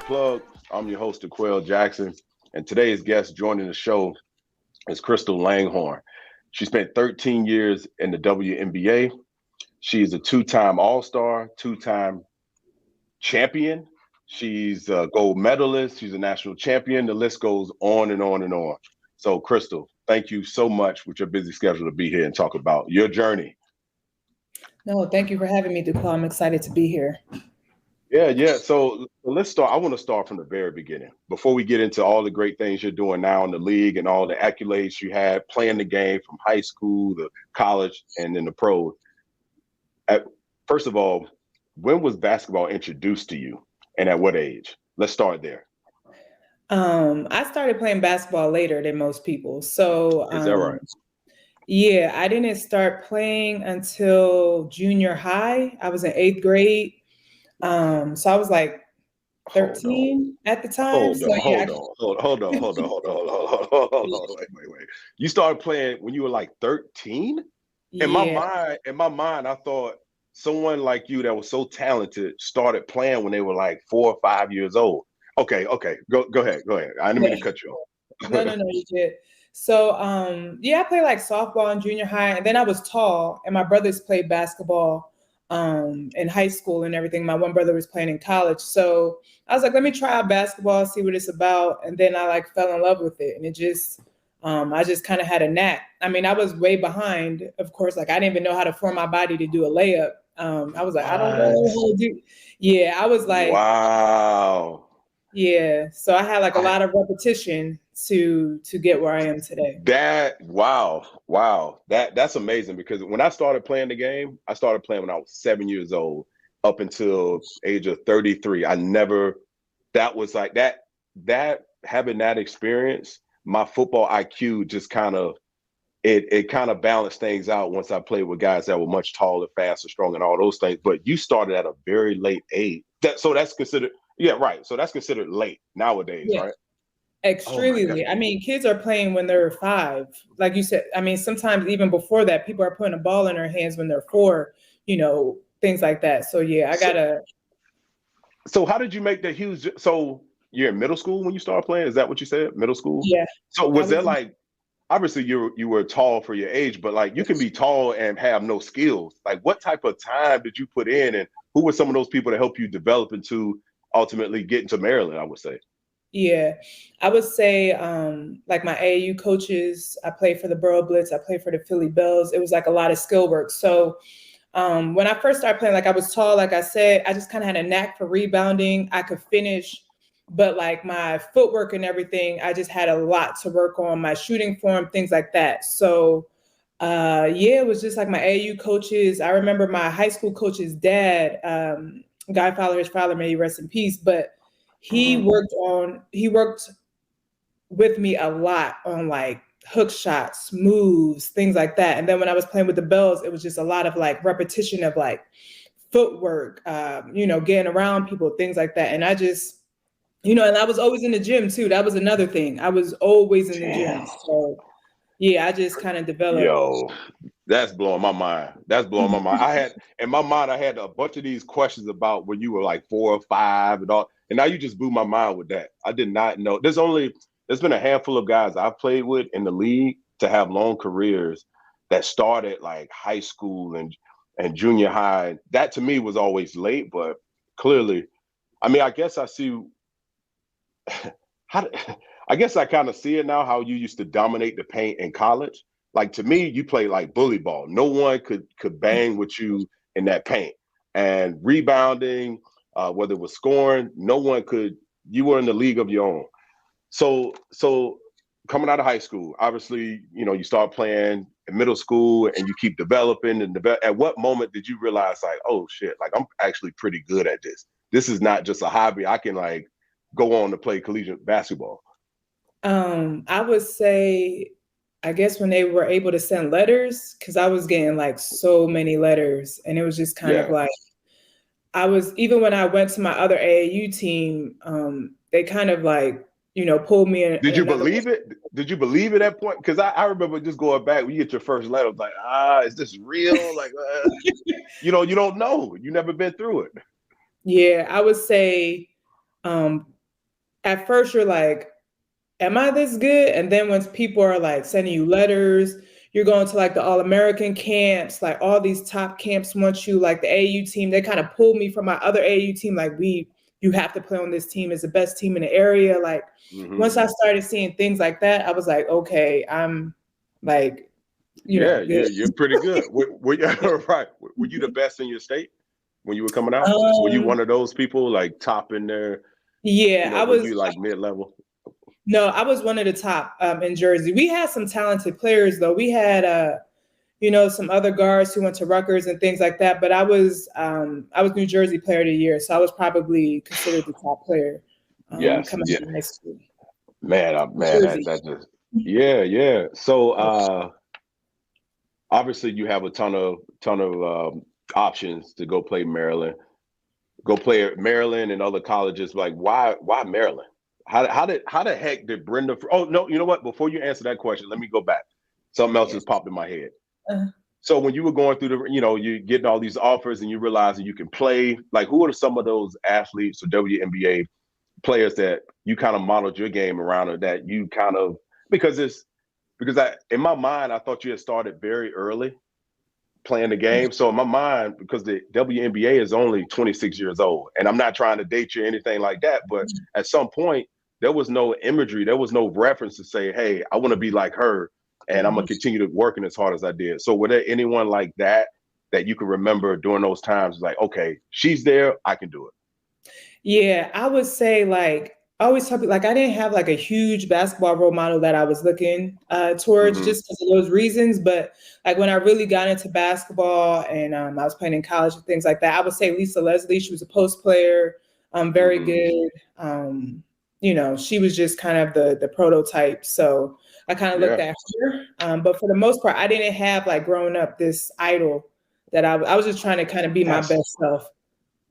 Unplugged. I'm your host, Quell Jackson, and today's guest joining the show is Crystal Langhorne. She spent 13 years in the WNBA. She is a two-time All Star, two-time champion. She's a gold medalist. She's a national champion. The list goes on and on and on. So, Crystal, thank you so much with your busy schedule to be here and talk about your journey. No, thank you for having me, Duclaw. I'm excited to be here. Yeah. So let's start. I want to start from the very beginning before we get into all the great things you're doing now in the league and all the accolades you had playing the game from high school to college and then the pros. First of all, when was basketball introduced to you and at what age? Let's start there. I started playing basketball later than most people. So Is that right? Yeah, I didn't start playing until junior high. I was in 8th grade. So I was like 13 at the time. Hold on. Wait. You started playing when you were like 13? In my mind, I thought someone like you that was so talented started playing when they were like 4 or 5 years old. Okay. Go ahead. I didn't mean to cut you off. No, you did. So I played like softball in junior high, and then I was tall, and my brothers played basketball in high school and everything. My one brother was playing in college. So I was like, let me try out basketball, see what it's about. And then I like fell in love with it. And it just, I just kind of had a knack. I mean, I was way behind, of course, like I didn't even know how to form my body to do a layup. I was like, I don't know how to do. Yeah, I was like, wow. Yeah. So I had like a lot of repetition to get where I am today. Wow. That's amazing because when I started playing the game, I started playing when I was 7 years old up until age of 33. That was like that having that experience, my football IQ just kind of it kind of balanced things out once I played with guys that were much taller, faster, strong, and all those things. But you started at a very late age. So that's considered right. So that's considered late nowadays, right? Extremely late. I mean, kids are playing when they're 5. Like you said, I mean, sometimes even before that, people are putting a ball in their hands when they're 4, things like that. So I gotta. So how did you make that huge? So you're in middle school when you started playing? Is that what you said? Middle school? Yeah. So was there like, obviously you were tall for your age, but like you can be tall and have no skills. Like what type of time did you put in, and who were some of those people that helped you develop into ultimately getting to Maryland, I would say? Yeah, I would say like my AAU coaches, I played for the Borough Blitz, I played for the Philly Bells. It was like a lot of skill work. So when I first started playing, like I was tall, like I said, I just kind of had a knack for rebounding. I could finish, but like my footwork and everything, I just had a lot to work on, my shooting form, things like that. So it was just like my AAU coaches. I remember my high school coach's dad, Guy Fowler, his father, may he rest in peace, but he worked with me a lot on like hook shots, moves, things like that. And then when I was playing with the Bells, it was just a lot of like repetition of like footwork, getting around people, things like that. And I just, and I was always in the gym too. That was another thing. I was always in the gym. So I just kind of developed. Yo, that's blowing my mind. I had a bunch of these questions about when you were like 4 or 5 and all. And now you just blew my mind with that. I did not know. There's been a handful of guys I've played with in the league to have long careers that started like high school and junior high. That to me was always late, but clearly, I mean, I guess I see I guess I kind of see it now, how you used to dominate the paint in college. Like to me, you played like bully ball. No one could bang with you in that paint. And rebounding, whether it was scoring, no one could. You were in the league of your own. So coming out of high school, obviously, you start playing in middle school and you keep developing At what moment did you realize like, oh shit, like I'm actually pretty good at this? This is not just a hobby. I can like go on to play collegiate basketball. I would say, I guess when they were able to send letters, because I was getting like so many letters, and it was just kind of like, even when I went to my other AAU team, they kind of like, pulled me in. Did you believe it? Did you believe it at that point? Because I remember just going back when you get your first letter, I was like, is this real? Like, you don't know. You never been through it. Yeah, I would say at first you're like, am I this good? And then once people are like sending you letters, you're going to like the All-American camps, like all these top camps want you, like the AAU team, they kind of pulled me from my other AAU team. Like you have to play on this team. It's the best team in the area. Like once I started seeing things like that, I was like, okay, I'm like, good. You're pretty good. Right. Were you the best in your state when you were coming out? Were you one of those people like top in there? Yeah, I was. Were you like mid-level? No, I was one of the top in Jersey. We had some talented players though. We had some other guards who went to Rutgers and things like that. But I was New Jersey Player of the Year, so I was probably considered the top player coming out of high school. That just yeah. So obviously you have a ton of options to go play Maryland. Go play at Maryland and other colleges. Like why Maryland? How the heck did Brenda? Oh no, you know what? Before you answer that question, let me go back. Something else just popped in my head. So when you were going through you're getting all these offers and you realize that you can play. Like who are some of those athletes or WNBA players that you kind of modeled your game around, or that you kind of because in my mind I thought you had started very early playing the game. So in my mind, because the WNBA is only 26 years old, and I'm not trying to date you or anything like that, but at some point there was no imagery, there was no reference to say, hey, I want to be like her and I'm going to continue to working as hard as I did. So were there anyone like that you can remember during those times, like, okay, she's there, I can do it? Yeah, I would say like, I always tell people like I didn't have like a huge basketball role model that I was looking towards just because of those reasons. But like when I really got into basketball and I was playing in college and things like that, I would say Lisa Leslie. She was a post player, very good. She was just kind of the prototype. So I kind of looked at her. But for the most part, I didn't have like growing up this idol that I was just trying to kind of be my best self.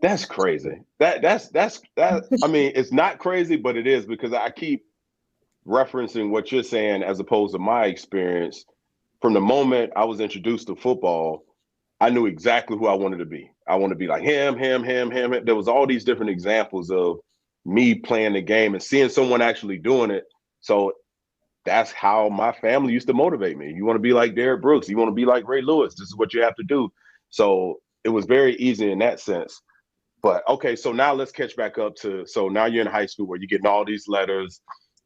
That's crazy. That's I mean, it's not crazy, but it is, because I keep referencing what you're saying as opposed to my experience. From the moment I was introduced to football, I knew exactly who I wanted to be. I want to be like him. There was all these different examples of me playing the game and seeing someone actually doing it. So that's how my family used to motivate me. You want to be like Derrick Brooks. You want to be like Ray Lewis. This is what you have to do. So it was very easy in that sense. But okay, so now let's catch back up to, so now you're in high school where you're getting all these letters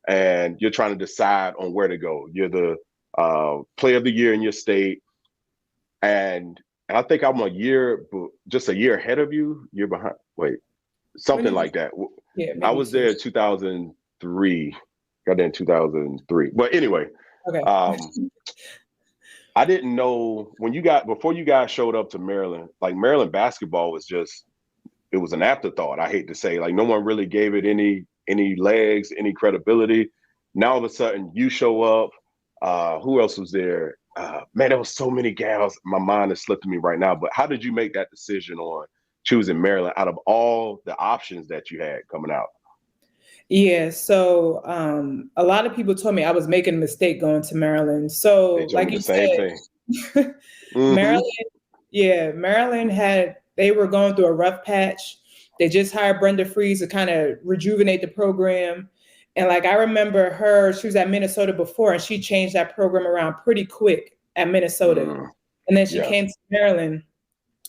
and you're trying to decide on where to go. You're the player of the year in your state. And I think I'm just a year ahead of you, year behind. Wait, something like that. Yeah, I was there in 2003. Got there in 2003. But anyway, okay. I didn't know before you guys showed up to Maryland, like Maryland basketball was it was an afterthought. I hate to say, like no one really gave it any legs, any credibility. Now all of a sudden you show up. Who else was there? Man, there was so many gals. My mind is slipping me right now. But how did you make that decision on choosing Maryland out of all the options that you had coming out? Yeah, so a lot of people told me I was making a mistake going to Maryland. So like you said, Maryland they were going through a rough patch. They just hired Brenda Freeze to kind of rejuvenate the program. And like I remember she was at Minnesota before, and she changed that program around pretty quick at Minnesota. And then she came to Maryland.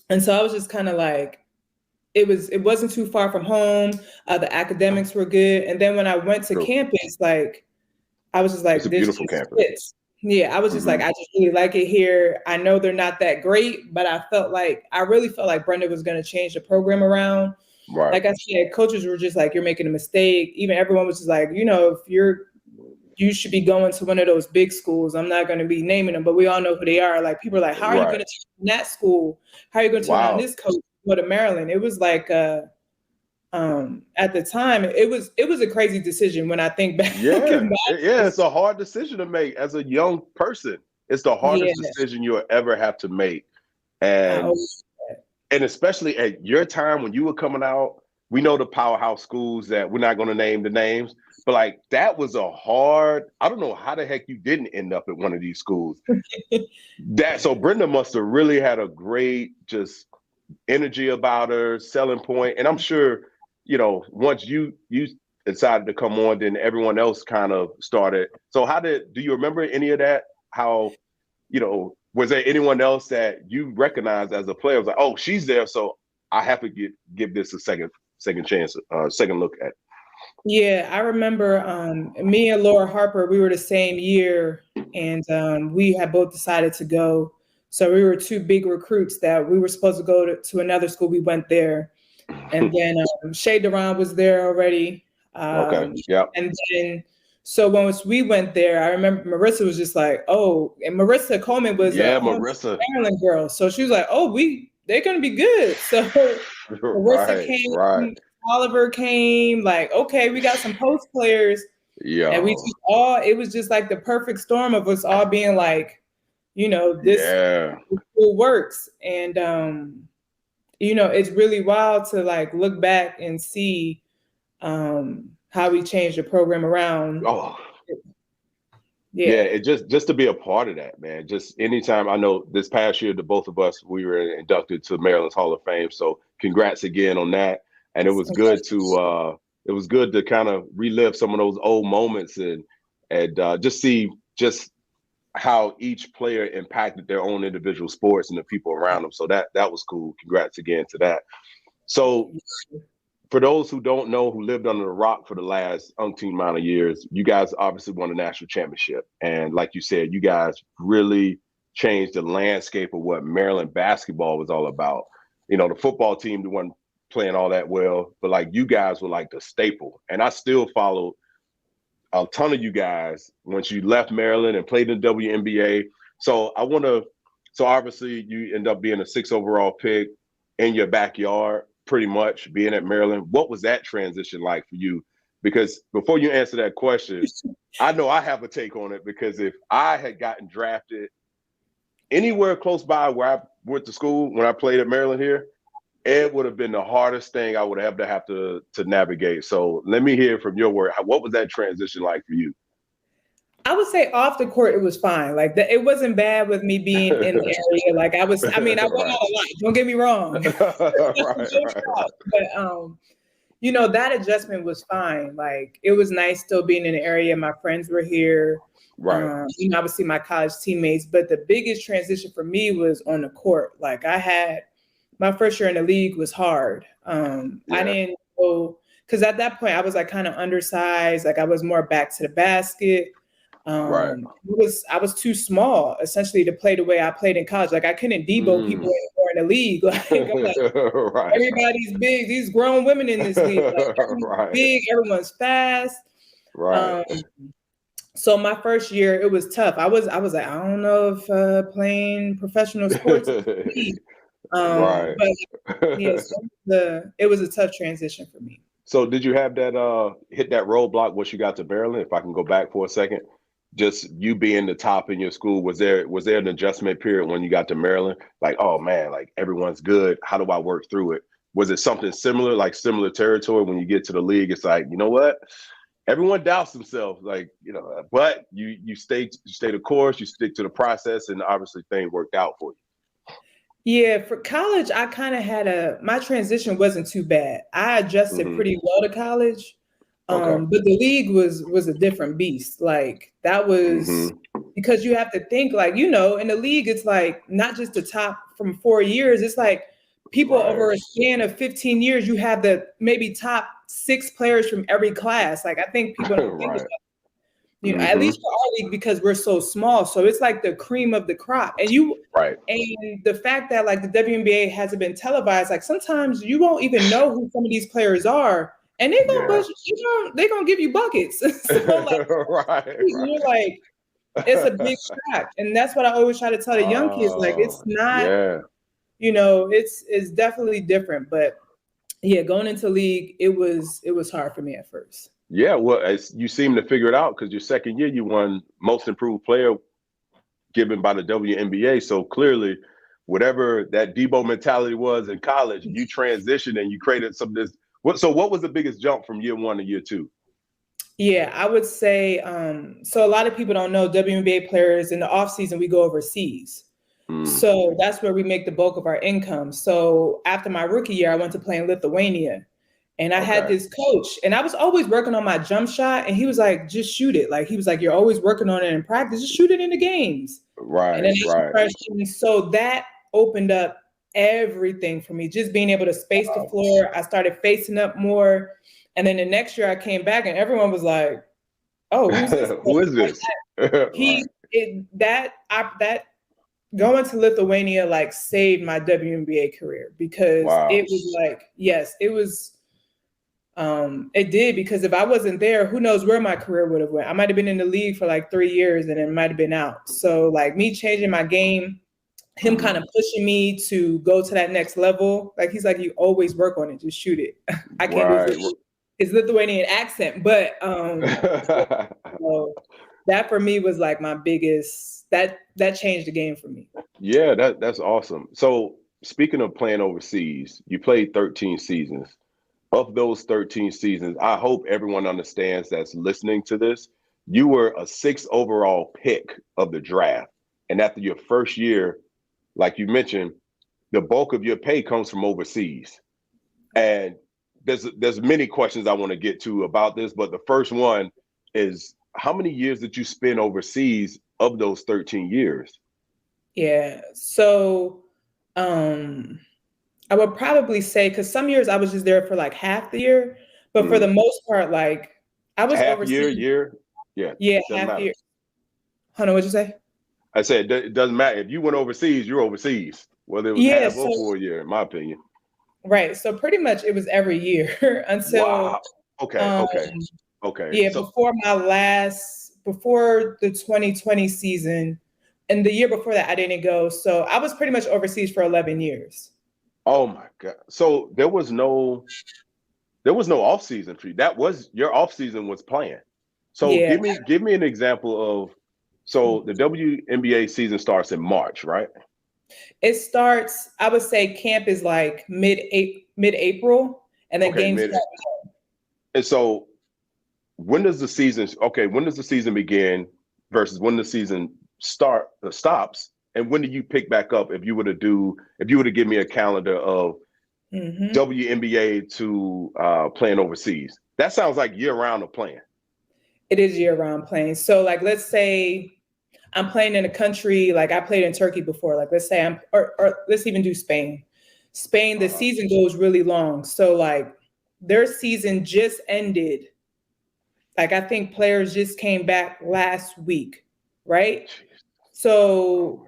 And so I was just kind of like, it wasn't too far from home. The academics were good. And then when I went to campus, like I was just like, it's a beautiful campus. Fits. Yeah, I was just like, I just really like it here. I know they're not that great, but I really felt like Brenda was going to change the program around. Right. Like I said, coaches were just like, you're making a mistake. Even everyone was just like, if you should be going to one of those big schools. I'm not going to be naming them, but we all know who they are. Like people are like, how are you going to teach in that school? How are you going to turn on this coach? Go to Maryland? It was like, at the time, it was a crazy decision when I think back. It's a hard decision to make as a young person. It's the hardest decision you'll ever have to make. And especially at your time when you were coming out, we know the powerhouse schools that we're not going to name the names, but like that was I don't know how the heck you didn't end up at one of these schools. So Brenda must have really had a great just energy about her, selling point. And I'm sure, once you decided to come on, then everyone else kind of started. So do you remember any of that? How, was there anyone else that you recognized as a player? Was like, oh, she's there, so I have to give this a second chance, second look at. Yeah, I remember me and Laura Harper, we were the same year, and we had both decided to go. So we were two big recruits that we were supposed to go to another school. We went there. And then Shay Duran was there already. Okay, yeah. And then, so once we went there, I remember Marissa was just like, oh, and Marissa Coleman was a Maryland girl. So she was like, oh, they're going to be good. So Marissa came. Right. Oliver came, like, okay, we got some post players. Yeah. And it was just like the perfect storm of us all being like, this school works. And, it's really wild to like look back and see how we changed the program around. Oh. Yeah, it just to be a part of that, man. Just anytime. I know this past year, the both of us, we were inducted to Maryland's Hall of Fame. So congrats again on that. And it was good to kind of relive some of those old moments and just see just how each player impacted their own individual sports and the people around them. So that was cool. Congrats again to that. So for those who don't know, who lived under the rock for the last umpteen amount of years, you guys obviously won a national championship. And like you said, you guys really changed the landscape of what Maryland basketball was all about. The football team wasn't playing all that well, but like you guys were like the staple. And I still followed a ton of you guys once you left Maryland and played in the WNBA. So obviously you end up being a 6th overall pick in your backyard, pretty much being at Maryland. What was that transition like for you? Because before you answer that question, I know I have a take on it, because if I had gotten drafted anywhere close by where I went to school when I played at Maryland here, it would have been the hardest thing I would have to navigate. So let me hear from your word. What was that transition like for you? I would say off the court, it was fine. Like it wasn't bad with me being in the area. Like I went out a lot. Don't get me wrong. But that adjustment was fine. Like it was nice still being in the area. My friends were here. Right. Obviously my college teammates. But the biggest transition for me was on the court. Like my first year in the league was hard. I didn't know, because at that point I was like kind of undersized. Like I was more back to the basket. Right. I was too small essentially to play the way I played in college. Like I couldn't debo people anymore in the league. Like, I'm like right. Everybody's big. These grown women in this league, like, everyone's big. Everyone's fast. Right. So my first year, it was tough. I was like, I don't know if playing professional sports is for me. Right. But yeah, so it was a tough transition for me. So did you have that hit that roadblock once you got to Maryland? If I can go back for a second, just you being the top in your school, was there an adjustment period when you got to Maryland? Like, oh man, like everyone's good. How do I work through it? Was it something similar, like similar territory when you get to the league? It's like, you know what? Everyone doubts themselves, like, but you stay the course, you stick to the process, and obviously things worked out for you. Yeah, for college, I kind of had my transition wasn't too bad. I adjusted pretty well to college, but the league was a different beast. Like that was because you have to think like, in the league, it's like not just the top from 4 years. It's like people over a span of 15 years, you have the maybe top 6 players from every class. Like I think people don't think about at least for our league, because we're so small. So it's like the cream of the crop. And and the fact that like the WNBA hasn't been televised, like sometimes you won't even know who some of these players are. And they're gonna give you buckets. So like, you're like, it's a big shock. And that's what I always try to tell the young kids. Like it's not, it's definitely different. But yeah, going into league, it was hard for me at first. Yeah, well, you seem to figure it out, because your second year you won Most Improved Player given by the WNBA. So clearly, whatever that Debo mentality was in college, you transitioned and you created some of this. So what was the biggest jump from year 1 to year 2? Yeah, I would say, so a lot of people don't know WNBA players in the off season, we go overseas. So that's where we make the bulk of our income. So after my rookie year, I went to play in Lithuania. And I had Okay. this coach, and I was always working on my jump shot, and he was like, just shoot it. Like, he was like, you're always working on it in practice, just shoot it in the games. And then Right. so that opened up everything for me, just being able to space the floor. I started facing up more. And then the next year I came back and everyone was like, oh, who's this? Who is this? That going to Lithuania like saved my WNBA career, because it was like, yes, it was. It did, because if I wasn't there, who knows where my career would have went. I might have been in the league for like 3 years and it might have been out. So like me changing my game, him kind of pushing me to go to that next level. Like, he's like, you always work on it, just shoot it. I can't do his Lithuanian accent, but so that for me was like my biggest, that changed the game for me. Yeah, that's awesome. So speaking of playing overseas, you played 13 seasons. Of those 13 seasons, I hope everyone understands that's listening to this, you were a 6th overall pick of the draft. And after your first year, like you mentioned, the bulk of your pay comes from overseas. And there's many questions I want to get to about this, but the first one is, how many years did you spend overseas of those 13 years? Yeah. So I would probably say, because some years I was just there for like half the year, but for the most part, like I was half overseas. year. Yeah, half year. Hold on, what'd you say? I said it doesn't matter if you went overseas. You're overseas, whether it was half or full year, in my opinion. Right. So pretty much it was every year until. Okay. Yeah, so, before the 2020 season, and the year before that I didn't go. So I was pretty much overseas for 11 years. Oh my God. So there was no off season for you. That was your off season was playing. So give me an example of, so the WNBA season starts in March, right? It starts, I would say camp is like mid-April, and then games start. And so when does the season begin versus when the season stops? And when do you pick back up? If you were to give me a calendar of WNBA to playing overseas, that sounds like year round of playing. It is year round playing. So like, let's say I'm playing in a country, like I played in Turkey before. Like let's say or let's even do Spain. Spain, the season goes really long. So like their season just ended. Like I think players just came back last week, right? So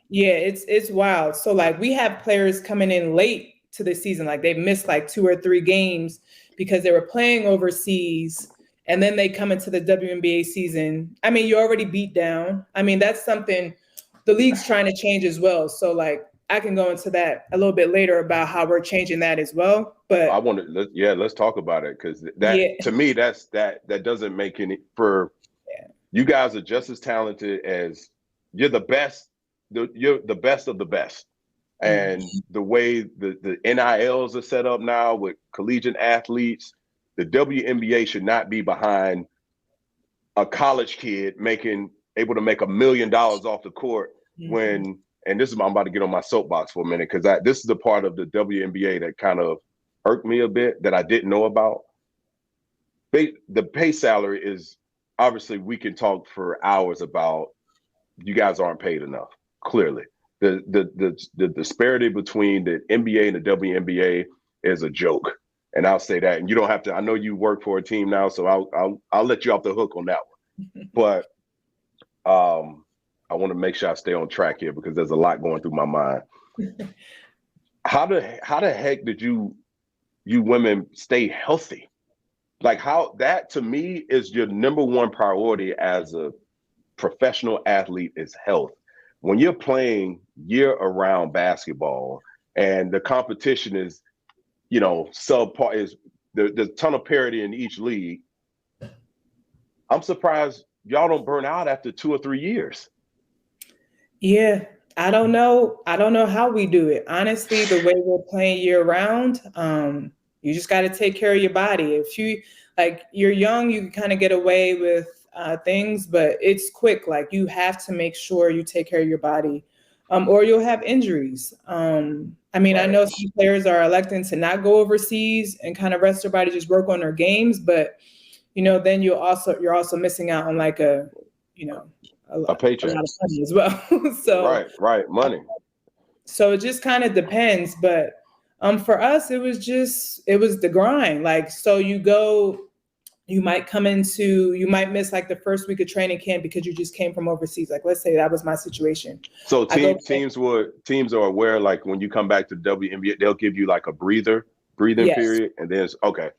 yeah, it's wild. So like we have players coming in late to the season, like they've missed like 2 or 3 games because they were playing overseas, and then they come into the WNBA season. I mean, you're already beat down. I mean, that's something the league's trying to change as well. So like I can go into that a little bit later about how we're changing that as well. But I want to, let's talk about it, because to me that doesn't make any, for you guys are just as talented as, you're the best. You're the best of the best. And the way the NILs are set up now with collegiate athletes, the WNBA should not be behind a college kid able to make $1 million off the court when, and this is, I'm about to get on my soapbox for a minute, because this is the part of the WNBA that kind of irked me a bit that I didn't know about. The pay salary is, obviously we can talk for hours about, you guys aren't paid enough. Clearly, the disparity between the NBA and the WNBA is a joke, and I'll say that. And you don't have to. I know you work for a team now, so I'll let you off the hook on that one. But I want to make sure I stay on track here, because there's a lot going through my mind. How the heck did you women stay healthy? Like, how, that to me is your number one priority as a professional athlete, is health. When you're playing year-around basketball and the competition is, subpar, is there's a ton of parity in each league, I'm surprised y'all don't burn out after 2 or 3 years. Yeah, I don't know how we do it. Honestly, the way we're playing year-round, you just got to take care of your body. If you're young, you can kind of get away with things, but it's quick. Like you have to make sure you take care of your body. or you'll have injuries. I mean, I know some players are electing to not go overseas and kind of rest their body, just work on their games, but then you're also missing out on like a paycheck, a lot of money as well. So right, money. So it just kind of depends, but for us, it was the grind. Like, so you might miss like the first week of training camp because you just came from overseas. Like, let's say that was my situation. So teams are aware, like when you come back to WNBA, they'll give you like a breathing period, and then it's okay.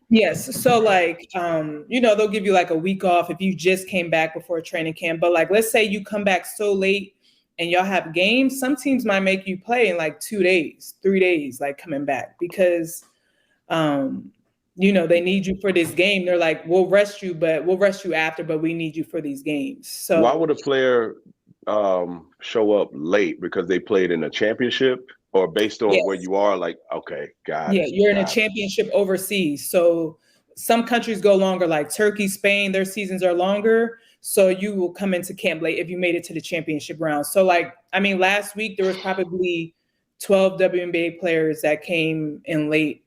Yes. So like, they'll give you like a week off if you just came back before training camp. But like, let's say you come back so late and y'all have games, some teams might make you play in like 2 days, 3 days, like coming back because, they need you for this game. They're like, we'll rest you after, but we need you for these games. So why would a player show up late? Because they played in a championship, or based on where you are? Like, okay, got it. You're in a championship overseas. So some countries go longer, like Turkey, Spain, their seasons are longer. So you will come into camp late if you made it to the championship round. So like, I mean, last week there was probably 12 WNBA players that came in late.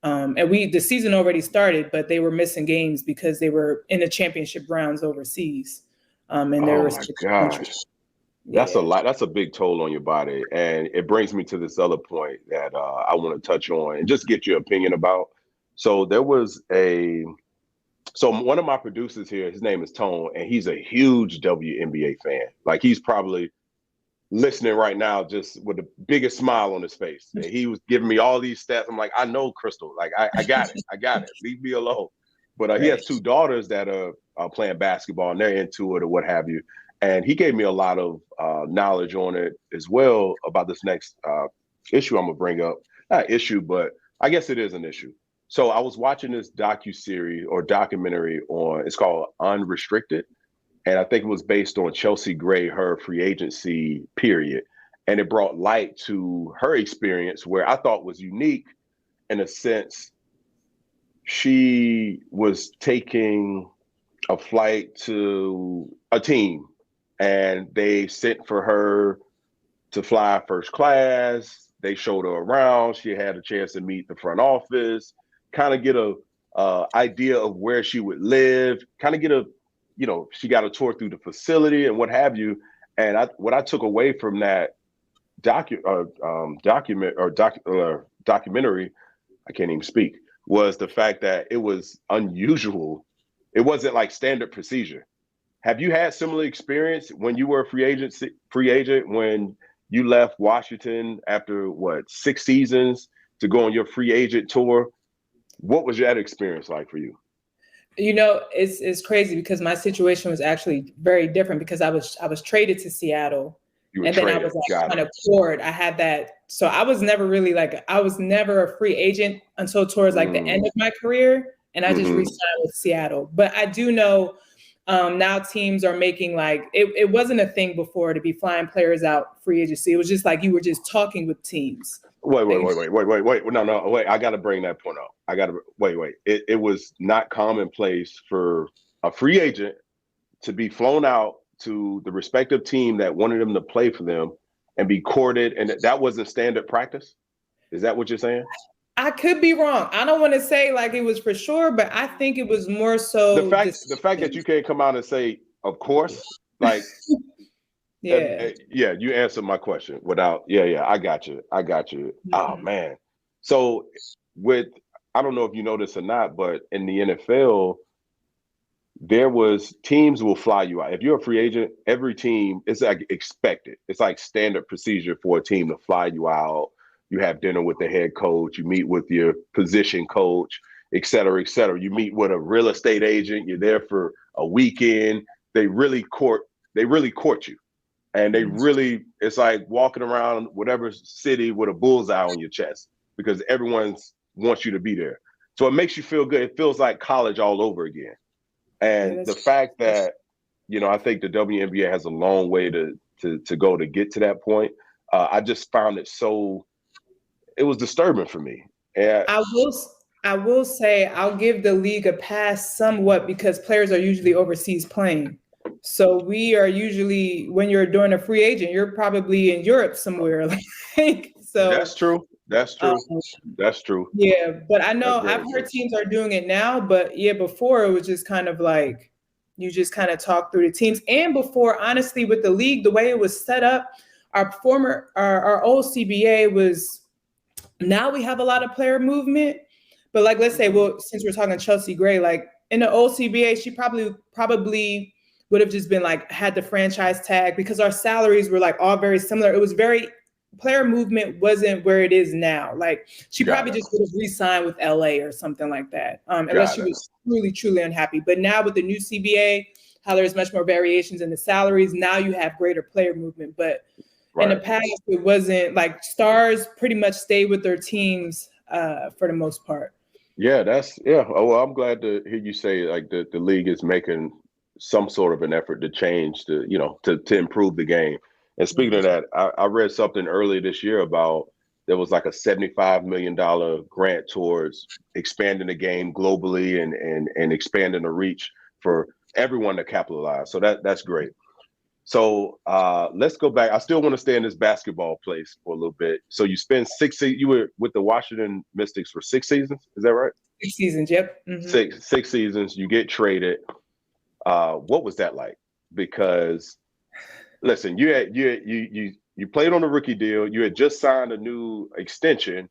And the season already started, but they were missing games because they were in the championship rounds overseas. And there was That's a lot. That's a big toll on your body. And it brings me to this other point that I want to touch on and just get your opinion about. So one of my producers here, his name is Tone, and he's a huge WNBA fan. Like, he's probably listening right now just with the biggest smile on his face. And he was giving me all these stats. I'm like, I know, Crystal. Like, I got it. I got it. Leave me alone. But he has 2 daughters that are playing basketball, and they're into it or what have you. And he gave me a lot of knowledge on it as well about this next issue I'm going to bring up. Not issue, but I guess it is an issue. So I was watching this documentary it's called Unrestricted. And I think it was based on Chelsea Gray, her free agency period. And it brought light to her experience, where I thought was unique in a sense. She was taking a flight to a team, and they sent for her to fly first class. They showed her around. She had a chance to meet the front office, kind of get a idea of where she would live, kind of get she got a tour through the facility and what have you. And what I took away from that documentary, I can't even speak, was the fact that it was unusual. It wasn't like standard procedure. Have you had similar experience when you were a free agent when you left Washington after 6 seasons to go on your free agent tour? What was that experience like for you? It's crazy because my situation was actually very different because I was traded to Seattle, and then I was like kind of toured. I had that, so I was never really I was never a free agent until towards like the end of my career, and I just re-signed with Seattle. But I do know now teams are making it wasn't a thing before to be flying players out free agency. It was just like you were just talking with teams. Wait. No, wait. I got to bring that point up. Wait. It was not commonplace for a free agent to be flown out to the respective team that wanted them to play for them and be courted, and that wasn't standard practice? Is that what you're saying? I could be wrong. I don't want to say like it was for sure, but I think it was more so the fact that you can't come out and say, of course, like. Yeah, you answered my question without. I got you. Mm-hmm. Oh man. So I don't know if you know this or not, but in the NFL, there was teams will fly you out. If you're a free agent, every team, it's like expected. It's like standard procedure for a team to fly you out. You have dinner with the head coach, you meet with your position coach, et cetera, et cetera. You meet with a real estate agent, you're there for a weekend. They really court you. And it's like walking around whatever city with a bullseye on your chest because everyone wants you to be there. So it makes you feel good. It feels like college all over again. And the fact that, I think the WNBA has a long way to go to get to that point. I just found it was disturbing for me. And I will say I'll give the league a pass somewhat because players are usually overseas playing. So we are usually, when you're doing a free agent, you're probably in Europe somewhere. Like, so That's true. That's um, true. That's true. yeah, but I That's know I've very heard true. teams are doing it now, but yeah, before it was just kind of like you just kind of talk through the teams. And before, honestly, with the league, the way it was set up, our old CBA was, now we have a lot of player movement. But like, let's say, well, since we're talking Chelsea Gray, like in the old CBA, she probably would have just been like, had the franchise tag, because our salaries were like all very similar. It was very, player movement wasn't where it is now. Like she Got probably it. just would have re-signed with LA or something like that, unless Got she it. was truly, truly unhappy. But now with the new CBA, how there's much more variations in the salaries, now you have greater player movement. But in the Right. past, it wasn't. Like stars pretty much stayed with their teams for the most part. Yeah, Oh, well, I'm glad to hear you say like the league is making some sort of an effort to change to improve the game. And speaking of that, I read something earlier this year about there was like a $75 million grant towards expanding the game globally and expanding the reach for everyone to capitalize. So that's great. So let's go back. I still want to stay in this basketball place for a little bit. So you were with the Washington Mystics for 6 seasons. Is that right? 6 seasons. Yep. Six seasons. You get traded. What was that like? Because listen, you played on a rookie deal. You had just signed a new extension,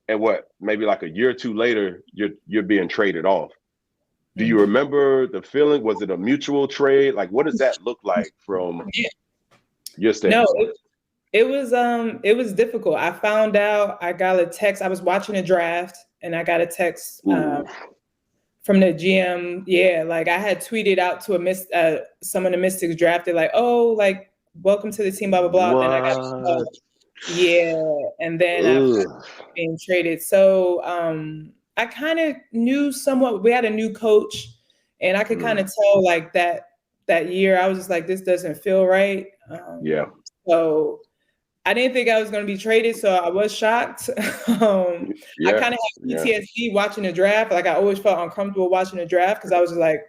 and maybe like a year or two later, you're being traded off. Do you remember the feeling? Was it a mutual trade? Like, what does that look like from your standpoint? No, it was difficult. I found out, I got a text. I was watching a draft and I got a text from the GM. Yeah, like I had tweeted out to some of the Mystics drafted, like, oh, like welcome to the team, blah blah blah. Then I got and then I being traded. So I kind of knew somewhat. We had a new coach, and I could kind of tell like that year. I was just like, this doesn't feel right. So I didn't think I was going to be traded, so I was shocked. I kind of had PTSD watching the draft. Like I always felt uncomfortable watching the draft because I was just like,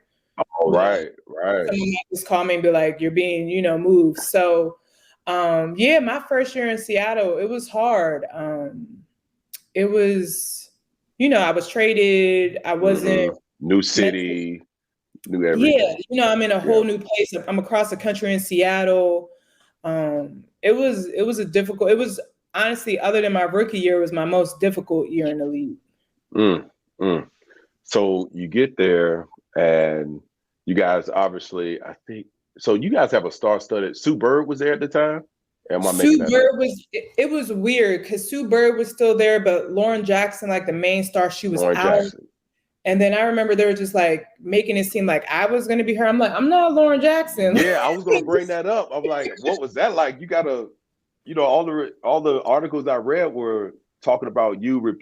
right. Someone might just call me and be like, you're being, moved. So my first year in Seattle, it was hard. It was, I was traded. I wasn't new city, new everything. Yeah, I'm in a whole new place. I'm across the country in Seattle. It was honestly, other than my rookie year, it was my most difficult year in the league. So you get there and you guys obviously, I think, so you guys have a star-studded. Sue Bird was there at the time? Sue Bird it was weird because Sue Bird was still there, but Lauren Jackson, like the main star, she was out. Jackson. And then I remember they were just like making it seem like I was going to be her. I'm like, I'm not Lauren Jackson. Yeah, I was going to bring that up. I'm like, what was that like? You got to, all the articles I read were talking about you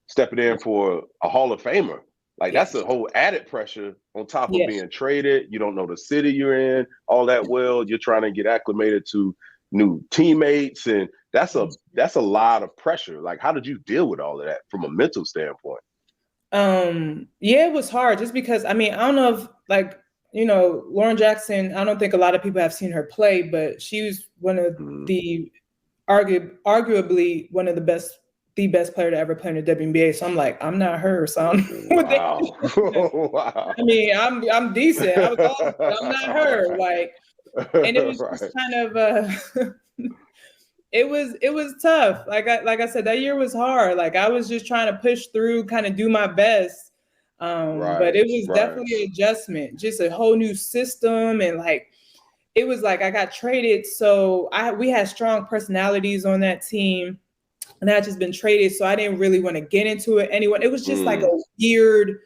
stepping in for a Hall of Famer. Like that's a whole added pressure on top of being traded. You don't know the city you're in all that well. You're trying to get acclimated to new teammates, and that's a lot of pressure. Like, how did you deal with all of that from a mental standpoint? It was hard just because, I don't know if Lauren Jackson, I don't think a lot of people have seen her play, but she was one of the arguably one of the best player to ever play in the WNBA. So I'm like, I'm not her. So Wow. I'm decent. I was awesome, but I'm not her. Like, and it was just kind of it was tough. Like I said, that year was hard. Like I was just trying to push through, kind of do my best. But it was definitely an adjustment, just a whole new system. And like, it was like I got traded. So we had strong personalities on that team, and I had just been traded. So I didn't really want to get into it. It was just like a weird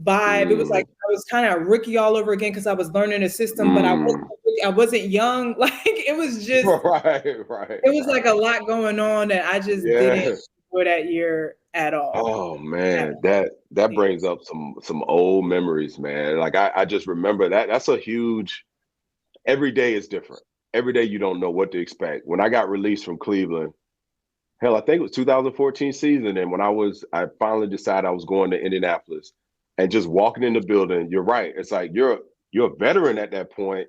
vibe. It was like I was kind of rookie all over again because I was learning the system, but I wasn't young. Like it was just It was like a lot going on that I just didn't enjoy that year at all. Oh man, that brings up some old memories, man. Like I just remember that. That's a huge. Every day is different. Every day you don't know what to expect. When I got released from Cleveland, hell, I think it was 2014 season, and when I finally decided I was going to Indianapolis, and just walking in the building, you're right. It's like you're you're a veteran at that point,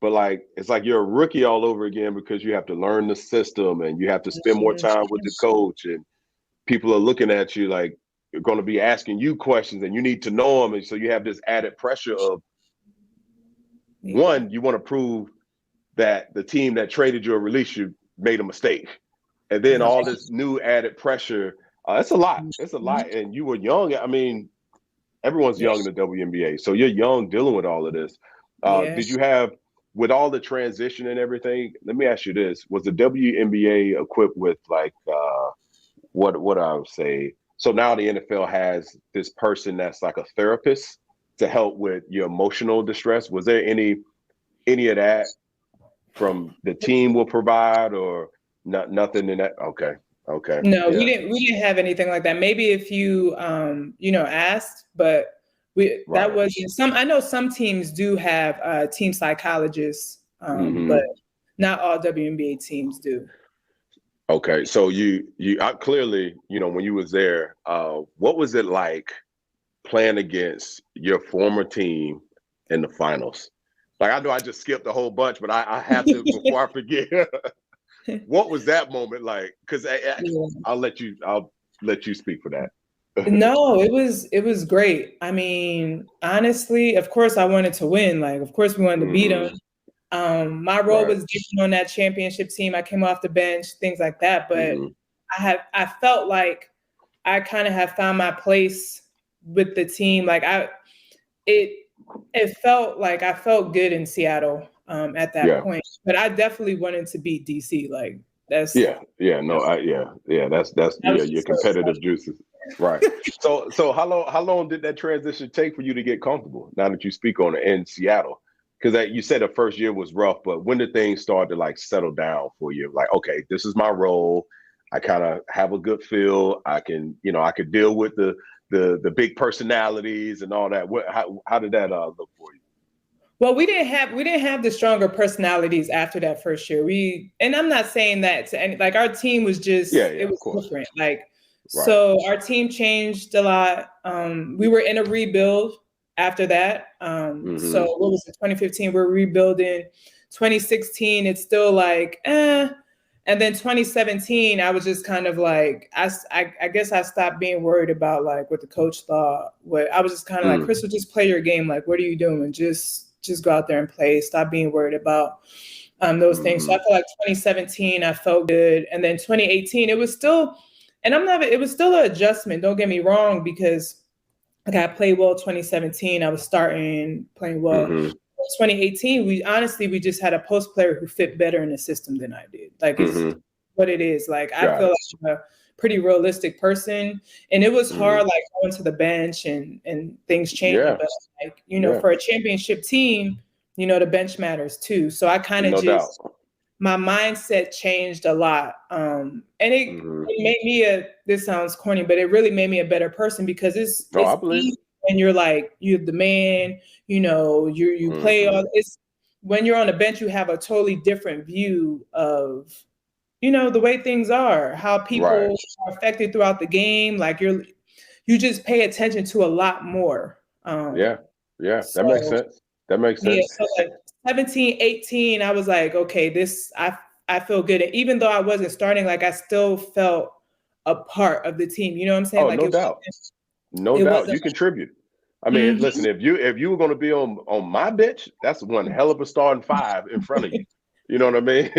but like it's like you're a rookie all over again because you have to learn the system and you have to spend more time with the coach, and people are looking at you like you're going to be asking you questions and you need to know them, and so you have this added pressure of one, you want to prove that the team that traded you or released you made a mistake, and then all this new added pressure. It's a lot. It's a lot, and you were young. I mean, everyone's young in the WNBA, so you're young dealing with all of this. Did you have, with all the transition and everything? Let me ask you this: was the WNBA equipped with like what I would say? So now the NFL has this person that's like a therapist to help with your emotional distress. Was there any of that from the team will provide, or nothing in that? Okay. No, we didn't have anything like that. Maybe if you asked, but that wasn't some. I know some teams do have team psychologists, but not all WNBA teams do. Okay, so you clearly, when you was there, what was it like playing against your former team in the finals? Like, I know I just skipped a whole bunch, but I have to before I forget. What was that moment like? Because I'll let you speak for that. No, it was great. I mean, honestly, of course, I wanted to win. Like, of course, we wanted to beat them. My role was different on that championship team. I came off the bench, things like that. But I felt like I kind of have found my place with the team. Like it felt like I felt good in Seattle at that point. But I definitely wanted to beat DC. Like that's that's your competitive juices. Right. So how long did that transition take for you to get comfortable now that you speak on it in Seattle? Because you said the first year was rough, but when did things start to like settle down for you? Like, okay, this is my role. I kind of have a good feel. I can deal with the big personalities and all that. How did that look for you? Well, we didn't have the stronger personalities after that first year. And I'm not saying that to any, like our team was just it was different. Like so our team changed a lot. We were in a rebuild after that. So what was it, 2015, we're rebuilding. 2016, it's still like, And then 2017, I was just kind of like, I guess I stopped being worried about like what the coach thought. I was just kind of like, Crystal, just play your game. Like, what are you doing? Just go out there and play. Stop being worried about those things. So I feel like 2017, I felt good. And then 2018, it was still, it was still an adjustment. Don't get me wrong, because like I played well 2017. I was playing well. 2018, we just had a post player who fit better in the system than I did. Like it's what it is. Like I feel like I'm a pretty realistic person, and it was hard, like going to the bench and things changing. But like for a championship team, the bench matters too. So I kind of my mindset changed a lot, and it made me this sounds corny, but it really made me a better person, because it's easy when you're like, you're the man, you play all. It's when you're on the bench, you have a totally different view of, the way things are, how people are affected throughout the game. Like you just pay attention to a lot more. That makes sense. Yeah, so like 17, 18, I was like, okay, I feel good. And even though I wasn't starting, like I still felt a part of the team. You know what I'm saying? Oh, like no doubt. No doubt. You contribute. I mean, listen, if you were going to be on my bench, that's one hell of a starting five in front of you. You know what I mean?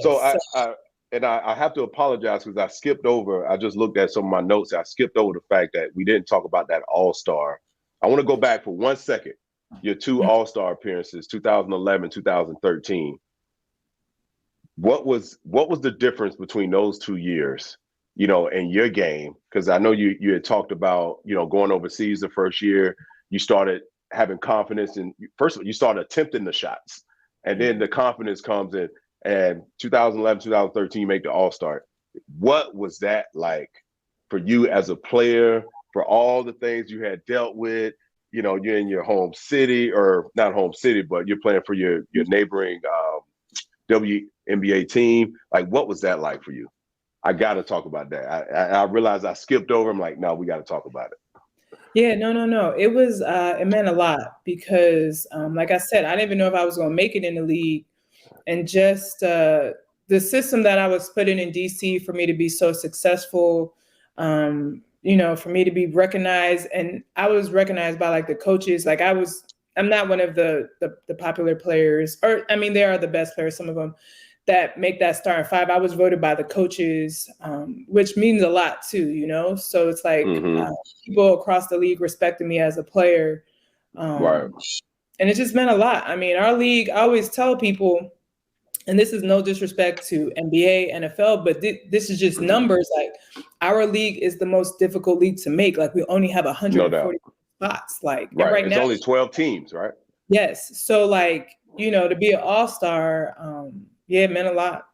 So I have to apologize because I skipped over. I just looked at some of my notes. I skipped over the fact that we didn't talk about that All Star. I want to go back for 1 second. Your two All Star appearances, 2011, 2013. What was the difference between those 2 years? In your game, because I know you had talked about, going overseas the first year, you started having confidence in, first of all, you started attempting the shots, and then the confidence comes in, and 2011, 2013, you make the All-Star. What was that like for you as a player, for all the things you had dealt with? You're in your home city, or not home city, but you're playing for your neighboring WNBA team. Like, what was that like for you? I got to talk about that. I realized I skipped over. I'm like, no, we got to talk about it. Yeah, no. It was it meant a lot because like I said, I didn't even know if I was gonna make it in the league. And just the system that I was put in DC for me to be so successful, for me to be recognized, and I was recognized by like the coaches. Like I'm not one of the popular players, or I mean, they are the best players, some of them that make that starting five. I was voted by the coaches, which means a lot too, So it's like people across the league respected me as a player, Right. and it just meant a lot. I mean, our league. I always tell people, and this is no disrespect to NBA, NFL, but this is just numbers. Like our league is the most difficult league to make. Like we only have 140 spots. Like right, and right it's now, only 12 teams, right? Yes. So like to be an All Star, it meant a lot.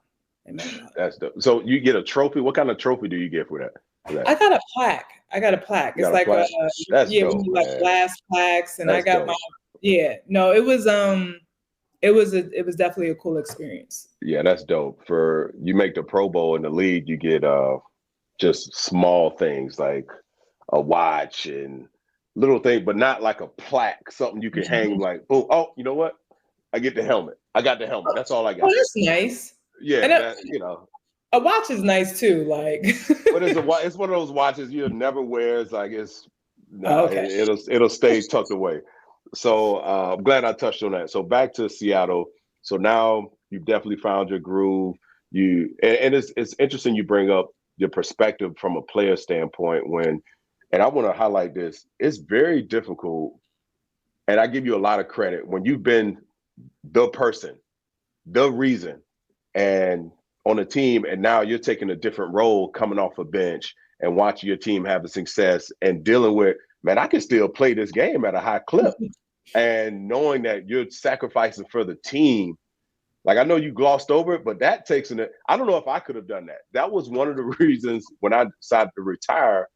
That's dope. So you get a trophy. What kind of trophy do you get for that? I got a plaque. It's like plaque? That's we dope, do like glass plaques, and That's I got dope. No, it was definitely a cool experience. Yeah, that's dope. For you make the Pro Bowl in the league, you get just small things like a watch and little thing, but not like a plaque, something you can hang like, oh, you know what? I get the helmet. I got the helmet. That's all I got. Oh, that's nice. Yeah, and a watch is nice too. Like, but it's one of those watches you'll never wear. It's like okay. It'll stay tucked away. So I'm glad I touched on that. So back to Seattle. So now you've definitely found your groove. And it's interesting you bring up your perspective from a player standpoint and I want to highlight this. It's very difficult, and I give you a lot of credit when you've been the person, the reason, and on a team, and now you're taking a different role coming off a bench and watching your team have a success and dealing with, man, I can still play this game at a high clip. And knowing that you're sacrificing for the team, like I know you glossed over it, but that takes I don't know if I could have done that. That was one of the reasons when I decided to retire,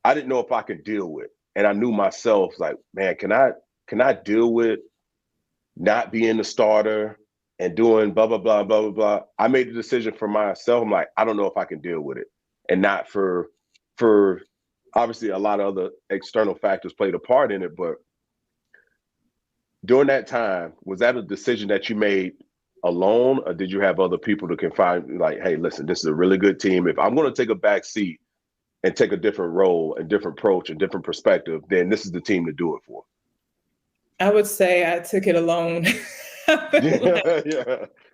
I didn't know if I could deal with. And I knew myself like, man, can I deal with not being the starter and doing blah, blah, blah, blah, blah, blah. I made the decision for myself. I'm like, I don't know if I can deal with it. And not for obviously a lot of other external factors played a part in it. But during that time, was that a decision that you made alone, or did you have other people to confide, like, hey, listen, this is a really good team. If I'm going to take a back seat and take a different role and different approach and different perspective, then this is the team to do it for? I would say I took it alone.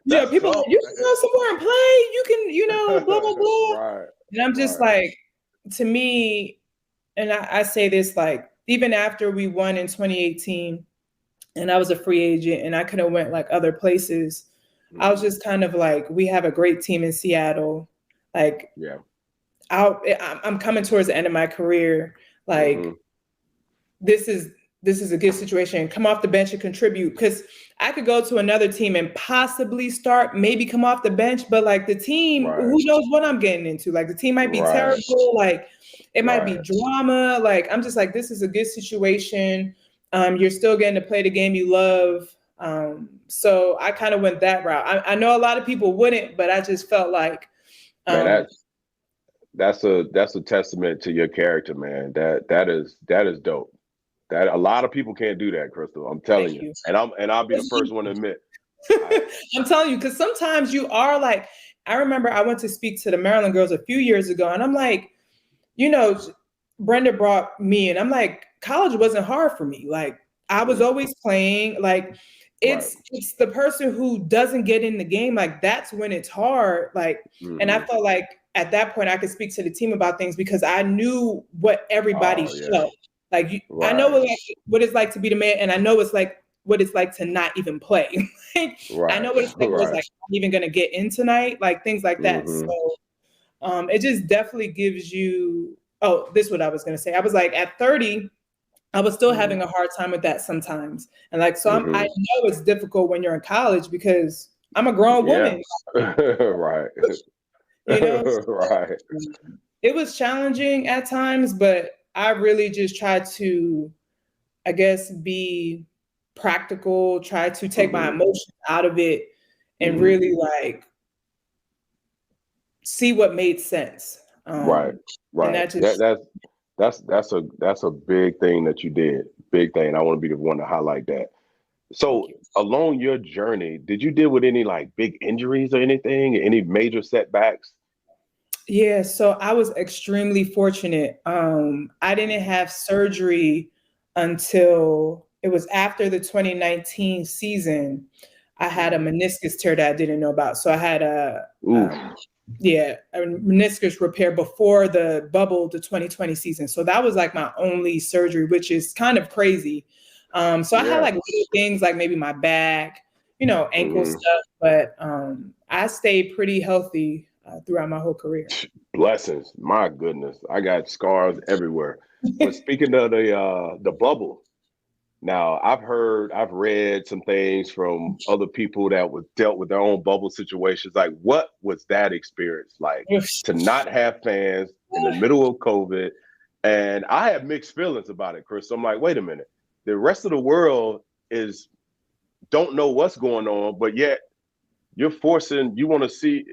Yeah, people like, you can go somewhere and play. You can, blah, blah, blah. Right. And I'm just like, to me, and I say this like, even after we won in 2018 and I was a free agent and I could have went like other places, I was just kind of like, we have a great team in Seattle. Like, yeah, I'm coming towards the end of my career. Like, this is a good situation. Come off the bench and contribute, because I could go to another team and possibly start, maybe come off the bench, but like the team, who knows what I'm getting into? Like the team might be terrible. Like it might be drama. Like I'm just like, this is a good situation. You're still getting to play the game you love. So I kind of went that route. I know a lot of people wouldn't, but I just felt like man, that's a testament to your character, man. That is dope. That a lot of people can't do that, Crystal. I'm telling you. And I'll be the first one to admit. I'm telling you, because sometimes you are like, I remember I went to speak to the Maryland girls a few years ago, and I'm like, Brenda brought me, and I'm like, college wasn't hard for me. Like I was always playing. Like it's the person who doesn't get in the game. Like that's when it's hard. Like, and I felt like at that point I could speak to the team about things because I knew what everybody felt. Like I know what it's like to be the man, and I know it's like what it's like to not even play. I know what it's like. It's like I'm even gonna get in tonight, like things like that. So it just definitely gives you. Oh, this is what I was gonna say. I was like at 30, I was still having a hard time with that sometimes, and like so I know it's difficult when you're in college because I'm a grown woman. Right. Right. It was challenging at times, but I really just try to, I guess, be practical, try to take my emotions out of it and really like see what made sense. Right. And That's a big thing that you did. Big thing. I want to be the one to highlight that. Thank So you. along your journey, did you deal with any like big injuries or anything? Any major setbacks? Yeah, so I was extremely fortunate. I didn't have surgery until it was after the 2019 season. I had a Mhm. meniscus tear that I didn't know about. So I had Oof. a meniscus repair before the bubble, the 2020 season. So that was like my only surgery, which is kind of crazy. So I had Yeah. like little things like maybe my back, ankle Hmm. stuff, but I stayed pretty healthy throughout my whole career. Blessings. My goodness. I got scars everywhere. But speaking of the bubble, now I've read some things from other people that was dealt with their own bubble situations. Like, what was that experience like to not have fans in the middle of COVID? And I have mixed feelings about it, Chris. I'm like, wait a minute. The rest of the world is don't know what's going on, but yet you want to see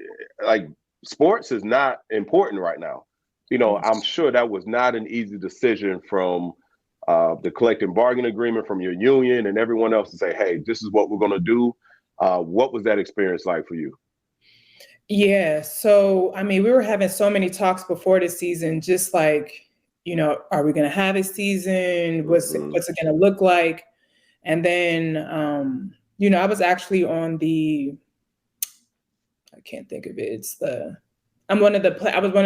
like sports is not important right now. I'm sure that was not an easy decision from the collective bargaining agreement from your union and everyone else to say, hey, this is what we're going to do. What was that experience like for you? Yeah. So, I mean, we were having so many talks before the season, just like, are we going to have a season? Hmm. What's it going to look like? And then, I was actually I can't think of it. I was one of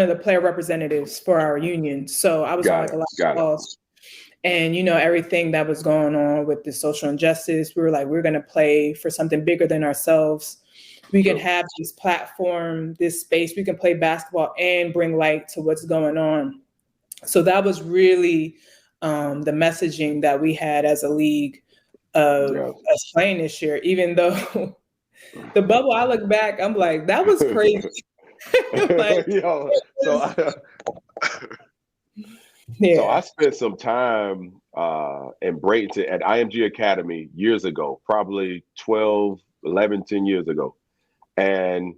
the player representatives for our union. So I was on Got like a it. lot of Got it. calls and, everything that was going on with the social injustice. We were like, we're going to play for something bigger than ourselves. We can True. have this platform, this space. We can play basketball and bring light to what's going on. So that was really the messaging that we had as a league of Yeah. us playing this year, even though the bubble, I look back, I'm like, that was crazy. Like, Yo, so I yeah. spent some time in Bradenton at IMG Academy years ago, probably 12, 11, 10 years ago. And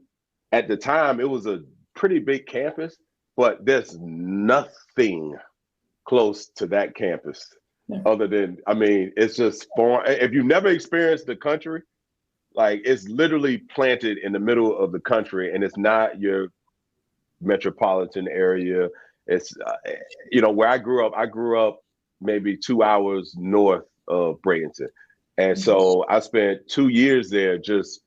at the time, it was a pretty big campus, but there's nothing close to that campus other than, I mean, it's just far. If you've never experienced the country, like it's literally planted in the middle of the country and it's not your metropolitan area. It's where I grew up maybe 2 hours north of Bradenton, and so I spent 2 years there just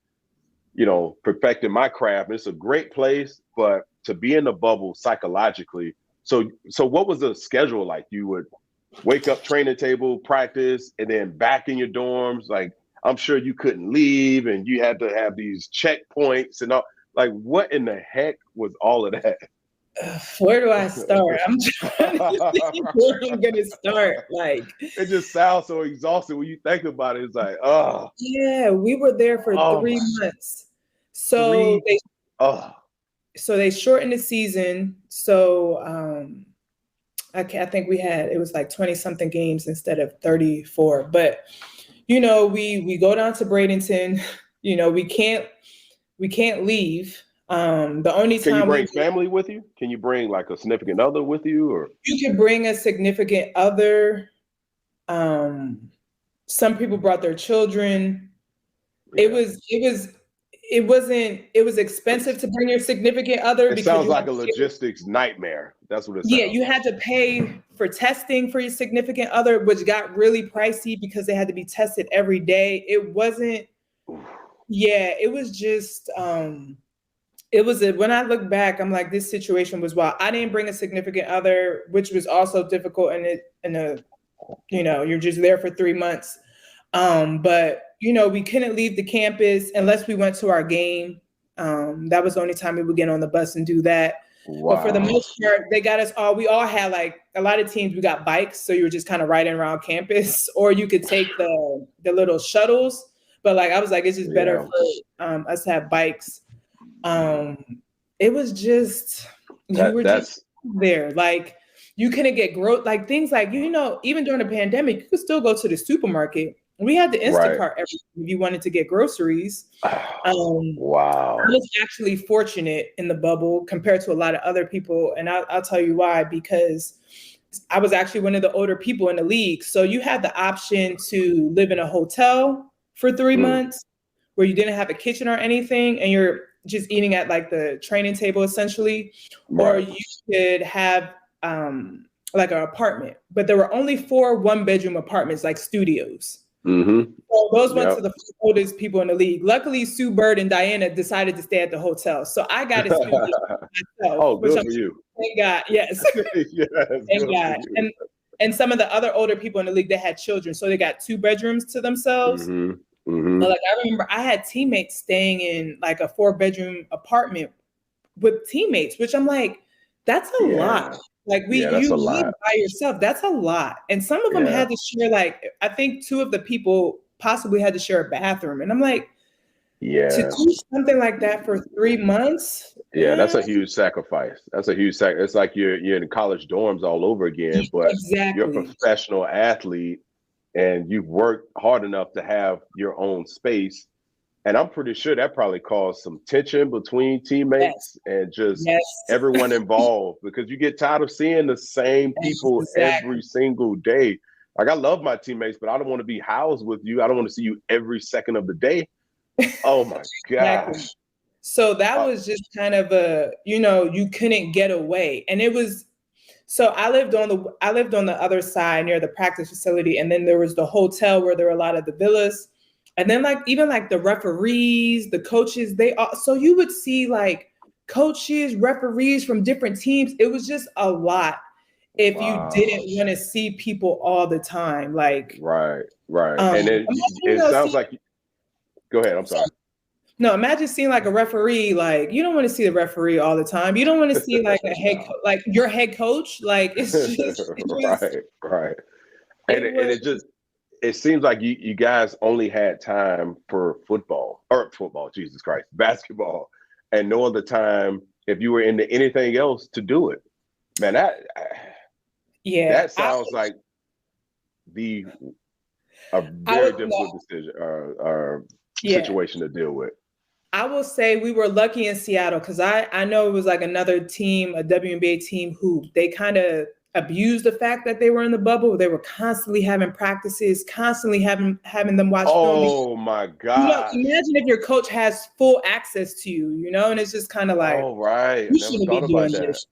perfecting my craft. It's a great place, but to be in the bubble psychologically. So what was the schedule like? You would wake up, training table, practice, and then back in your dorms. Like I'm sure you couldn't leave, and you had to have these checkpoints and all. Like, what in the heck was all of that? Where do I start? I'm trying to think where I'm gonna start. Like, It just sounds so exhausting when you think about it. It's like, oh, yeah, we were there for oh three my, months. So three, they oh, so they shortened the season. So I think it was like 20 something games instead of 34. But we go down to Bradenton. We can't leave. The only can you time bring family with you? Can you bring like a significant other with you, or? you could bring a significant other. Um, some people brought their children. It Yeah, was it was it wasn't it was expensive to bring your significant other it because sounds you had like a to, logistics nightmare. That's what it yeah, sounds you like. had to pay for testing for your significant other, which got really pricey because they had to be tested every day. It wasn't, yeah, it was just when I look back, I'm like, this situation was wild. I didn't bring a significant other, which was also difficult you're just there for 3 months. But we couldn't leave the campus unless we went to our game. That was the only time we would get on the bus and do that. But for the Wow. most part, they got us all. We all had like a lot of teams. We got bikes, so you were just kind of riding around campus, or you could take the little shuttles. But like I was like, it's just better Yeah, for us to have bikes. Um, it was just you were just that's there. Like you couldn't get growth, like things like even during the pandemic, you could still go to the supermarket. We had the right. Instacart if you wanted to get groceries. I Wow. was actually fortunate in the bubble compared to a lot of other people, and I'll tell you why. Because I was actually one of the older people in the league. So you had the option to live in a hotel for 3 months where you didn't have a kitchen or anything, and you're just eating at like the training table essentially, or you could have like an apartment, but there were only 4 1-bedroom apartments, like studios. So those went to the oldest people in the league. Luckily, Sue Bird and Diana decided to stay at the hotel, so I got a studio myself. Oh, good for you. Thank God, yes. Yes, thank God. And some of the other older people in the league, they had children, so they got 2 bedrooms to themselves. But like I remember, I had teammates staying in like a 4-bedroom apartment with teammates, which I'm like, that's a lot. Like you live by yourself. That's a lot. And some of them had to share, like, I think 2 of the people possibly had to share a bathroom. And I'm like, to do something like that for 3 months. Yeah, that's a huge sacrifice. That's a huge sacrifice. It's like you're in college dorms all over again, but you're a professional athlete and you've worked hard enough to have your own space. And I'm pretty sure that probably caused some tension between teammates and just everyone involved, because you get tired of seeing the same people every single day. Like, I love my teammates, but I don't want to be housed with you. I don't want to see you every second of the day. Oh my gosh. So that was just kind of you couldn't get away. And it was, so I lived on the other side near the practice facility. And then there was the hotel where there were a lot of the villas. And then even the referees, the coaches, so you would see like coaches, referees from different teams. It was just a lot if you didn't want to see people all the time. Like, right. And then it sounds like, go ahead. I'm sorry. No, imagine seeing like a referee. Like, you don't want to see the referee all the time. You don't want to see like like your head coach. Like, it's just right. And it seems like you guys only had time for basketball, and no other time if you were into anything else to do it. Man, that sounds like a very difficult decision or situation to deal with. I will say we were lucky in Seattle, because I know it was like another team, a WNBA team, who they kind of abused the fact that they were in the bubble. They were constantly having practices, constantly having them watch film. Oh my God. Imagine if your coach has full access to you, and it's just kind of like, you shouldn't be doing this.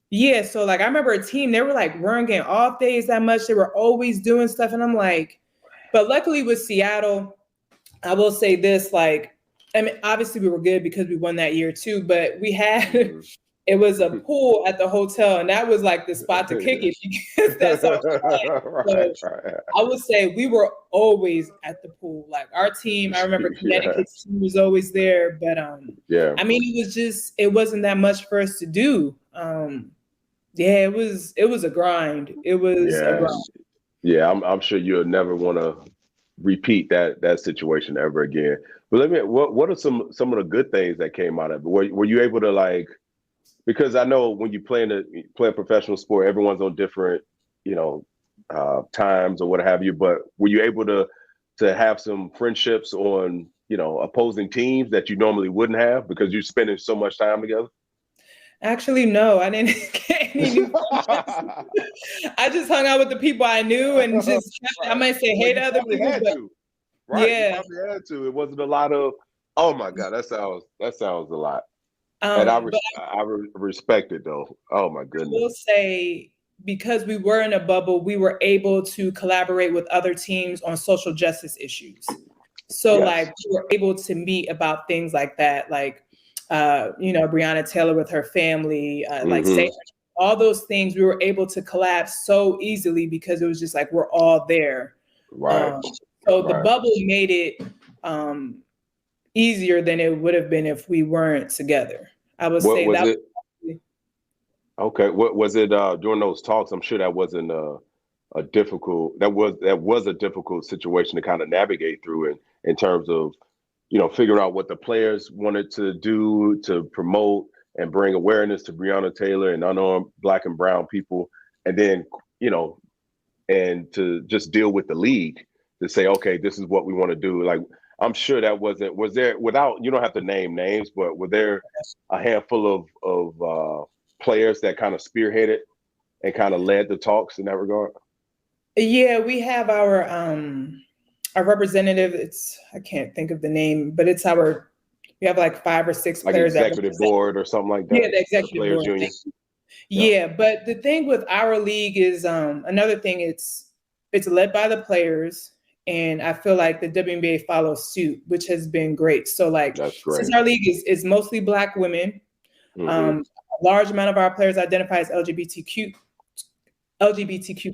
Yeah, so like I remember a team, they were like, weren't getting off days that much. They were always doing stuff. And I'm like, but luckily with Seattle, I will say this, like, I mean, obviously we were good because we won that year too, but we had, it was a pool at the hotel, and that was like the spot to kick it, because that's all right. I would say we were always at the pool. Like our team, I remember Connecticut's team was always there, but I mean, it wasn't that much for us to do. It was a grind. It was a grind. Yeah, I'm sure you'll never want to repeat that situation ever again. But what are some of the good things that came out of it? Were you able to, like, because I know when you play a professional sport, everyone's on different, times or what have you, but were you able to have some friendships on, opposing teams that you normally wouldn't have because you're spending so much time together? Actually, no, I didn't get any new friendships. I just hung out with the people I knew, and just I might say hey to other people. Right. You probably had to. It wasn't a lot of, oh my God, that sounds a lot. And I respect it though. Oh my goodness. I will say, because we were in a bubble, we were able to collaborate with other teams on social justice issues. So like we were able to meet about things like that, like Breonna Taylor with her family, like say all those things. We were able to collab so easily because it was just like we're all there. Right. So the bubble made it easier than it would have been if we weren't together. I would say that. Okay. What was it during those talks? I'm sure that wasn't a difficult situation to kind of navigate through in terms of, figuring out what the players wanted to do to promote and bring awareness to Breonna Taylor and unarmed Black and brown people. And then, and to just deal with the league to say, okay, this is what we want to do. Like, I'm sure that was there, without, you don't have to name names, but were there a handful of players that kind of spearheaded and kind of led the talks in that regard? Yeah, we have our representative. I can't think of the name, but we have like 5 or 6 Like players that executive board or something like that? Yeah, the executive Players board. union. Yeah, but the thing with our league is another thing. It's led by the players, and I feel like the WNBA follows suit, which has been great. So like, since our league is mostly Black women, a large amount of our players identify as LGBTQ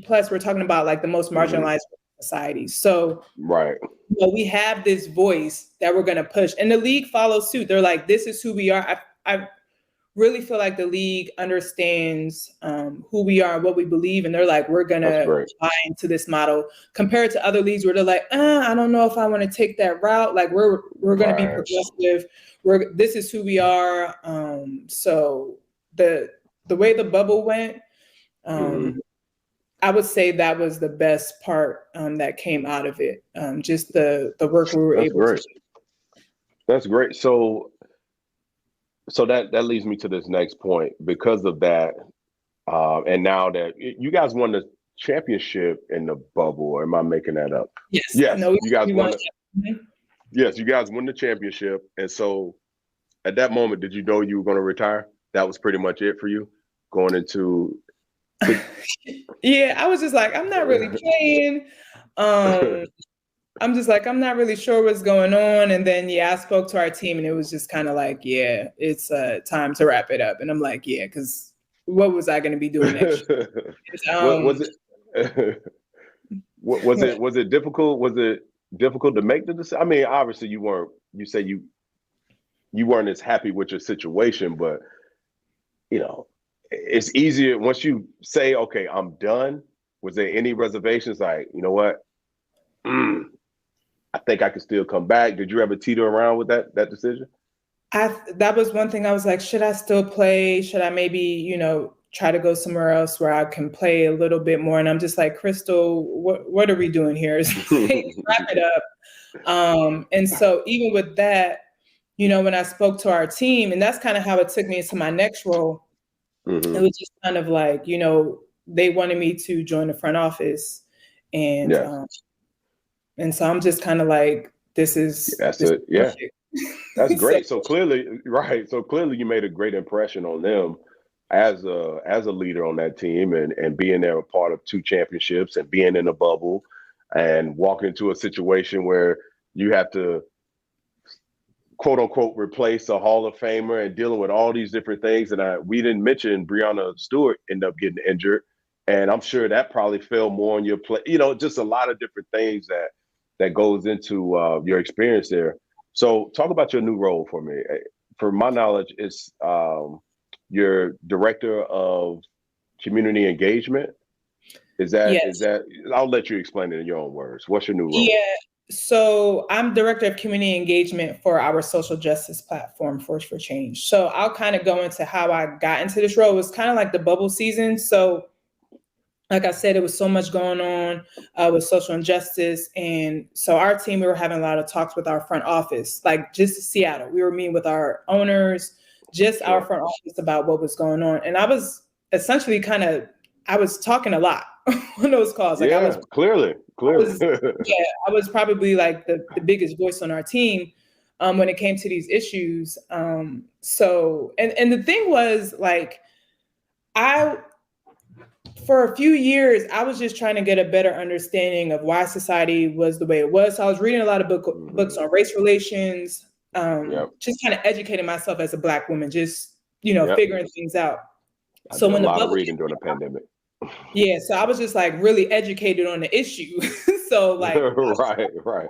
plus. We're talking about like the most marginalized societies. So we have this voice that we're going to push, and the league follows suit. They're like, this is who we are. I really feel like the league understands who we are and what we believe, and they're like, we're going to buy into this model compared to other leagues where they're like, I don't know if I want to take that route. Like we're going to be progressive. This is who we are. So the way the bubble went, I would say that was the best part that came out of it. Just the work we were able to do. That's great. So that leads me to this next point. Because of that, and now that you guys won the championship in the bubble, or am I making that up? Yes. Yes. No, you guys won. Yes, you guys won the championship, and so at that moment, did you know you were going to retire? That was pretty much it for you going into. Yeah, I was just like, I'm not really playing. I'm just like, I'm not really sure what's going on. And then, I spoke to our team, and it was just kind of like, it's time to wrap it up. And I'm like, because what was I going to be doing next year? Was it difficult? Was it difficult to make the decision? I mean, obviously you say you weren't as happy with your situation, but it's easier once you say, okay, I'm done. Was there any reservations? Like, you know what? I think I could still come back. Did you ever teeter around with that decision? That was one thing I was like, should I still play? Should I maybe, try to go somewhere else where I can play a little bit more? And I'm just like, Crystal, what are we doing here? Wrap it up. And so even with that, when I spoke to our team, and that's kind of how it took me into my next role, it was just kind of like, they wanted me to join the front office. And and so I'm just kind of like, that's it. Yeah. That's great. So clearly you made a great impression on them as a leader on that team, and being there a part of 2 championships and being in a bubble and walking into a situation where you have to quote unquote replace a Hall of Famer and dealing with all these different things. And we didn't mention Breonna Stewart ended up getting injured. And I'm sure that probably fell more on your plate, just a lot of different things that goes into your experience there. So talk about your new role for me. For my knowledge, it's your director of community engagement. Is that, I'll let you explain it in your own words. What's your new role? Yeah. So I'm director of community engagement for our social justice platform, Force for Change. So I'll kind of go into how I got into this role. It was kind of like the bubble season. So like I said, it was so much going on with social injustice. And so our team, we were having a lot of talks with our front office, like just Seattle. We were meeting with our owners, our front office about what was going on. And I was essentially I was talking a lot on those calls. Like clearly. I was probably like the biggest voice on our team when it came to these issues. So the thing was like, for a few years, I was just trying to get a better understanding of why society was the way it was. So I was reading a lot of books on race relations, just kind of educating myself as a Black woman, just, figuring things out. So when a lot of reading during the pandemic. Yeah. So I was just like really educated on the issue. So like, right.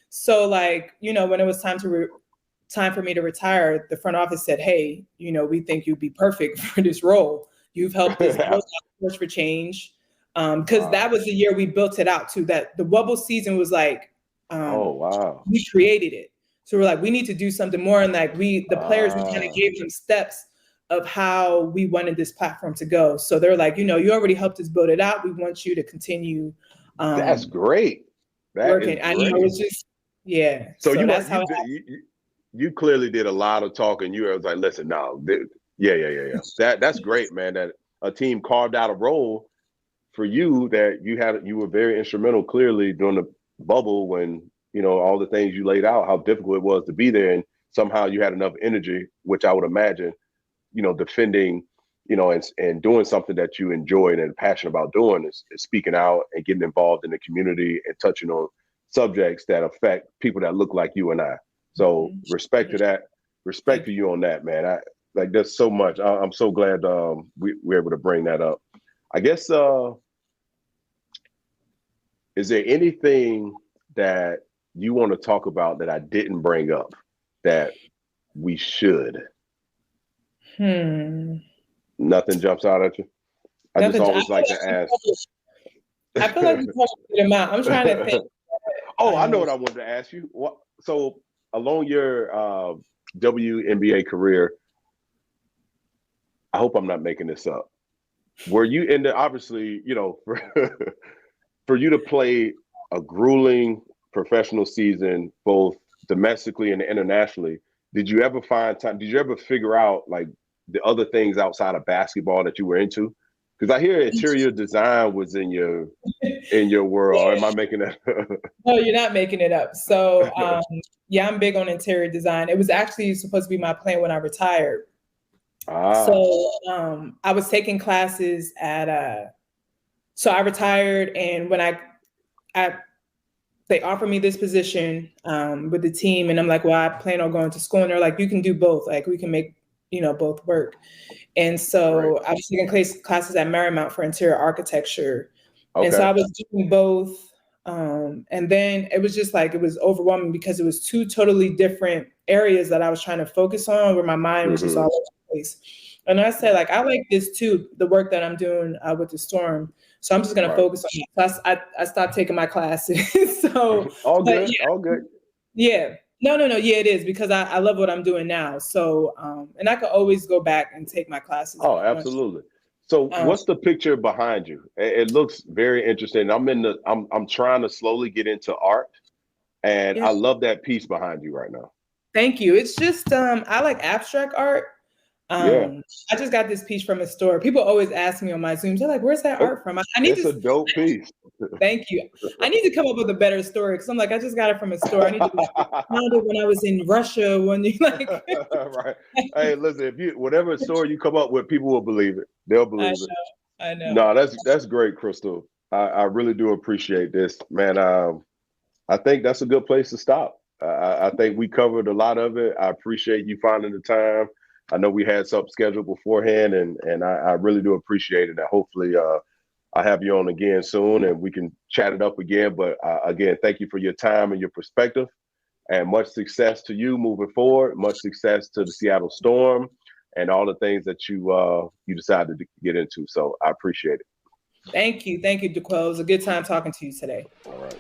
So like, when it was time for me to retire, the front office said, hey, we think you'd be perfect for this role. You've helped us build Force for Change. Because that was the year we built it out too. That the Wubble season was like, we created it. So we're like, we need to do something more. And like the players, we kind of gave them steps of how we wanted this platform to go. So they're like, you already helped us build it out. We want you to continue. That's great. Working. I know, it's just, So that's how you clearly did a lot of talking. You was like, listen, no, that's great, man. a team carved out a role for you that you were very instrumental clearly during the bubble when, all the things you laid out, how difficult it was to be there. And somehow you had enough energy, which I would imagine, defending, and doing something that you enjoyed and passionate about doing is speaking out and getting involved in the community and touching on subjects that affect people that look like you and I. So respect to that, respect to you on that, man. There's so much. I'm so glad we're able to bring that up. I guess, is there anything that you want to talk about that I didn't bring up that we should? Nothing jumps out at you? I just always like to ask. I feel like you covered them out. I'm trying to think. I know what I wanted to ask you. So along your WNBA career, I hope I'm not making this up. Were you in the, obviously, for you to play a grueling professional season, both domestically and internationally, did you ever find time? Did you ever figure out like the other things outside of basketball that you were into? Because I hear interior design was in your world. Or am I making that? No, you're not making it up. So yeah, I'm big on interior design. It was actually supposed to be my plan when I retired. So I was taking classes at so I retired, and when they offered me this position with the team, and I'm like, well, I plan on going to school, and they're like, you can do both. Like we can make both work. And so I was taking classes at Marymount for interior architecture. Okay. And so I was doing both. And then it was just like, it was overwhelming because it was two totally different areas that I was trying to focus on, where my mind was just all over the place. And I said, like, I like this too, the work that I'm doing with the Storm. So I'm just going to focus on it. So I stopped taking my classes. So all good. All good. Yeah. No. Yeah, it is, because I love what I'm doing now. So, and I could always go back and take my classes. Oh, absolutely. So what's the picture behind you? It looks very interesting. I'm trying to slowly get into art, and I love that piece behind you right now. Thank you. It's just, I like abstract art. I just got this piece from a store. People always ask me on my Zooms, they're like, where's that art from? It's a dope piece. Thank you. I need to come up with a better story, because I'm like, I just got it from a store. I need to found it when I was in Russia, when you like right. Hey, listen, whatever story you come up with, people will believe it. They'll believe it. I know. No, that's great, Crystal. I really do appreciate this, man. I think that's a good place to stop. I think we covered a lot of it. I appreciate you finding the time. I know we had something scheduled beforehand, and I really do appreciate it. And hopefully I have you on again soon and we can chat it up again. But again, thank you for your time and your perspective, and much success to you moving forward. Much success to the Seattle Storm and all the things that you decided to get into. So I appreciate it. Thank you, DeQuell. It was a good time talking to you today. All right.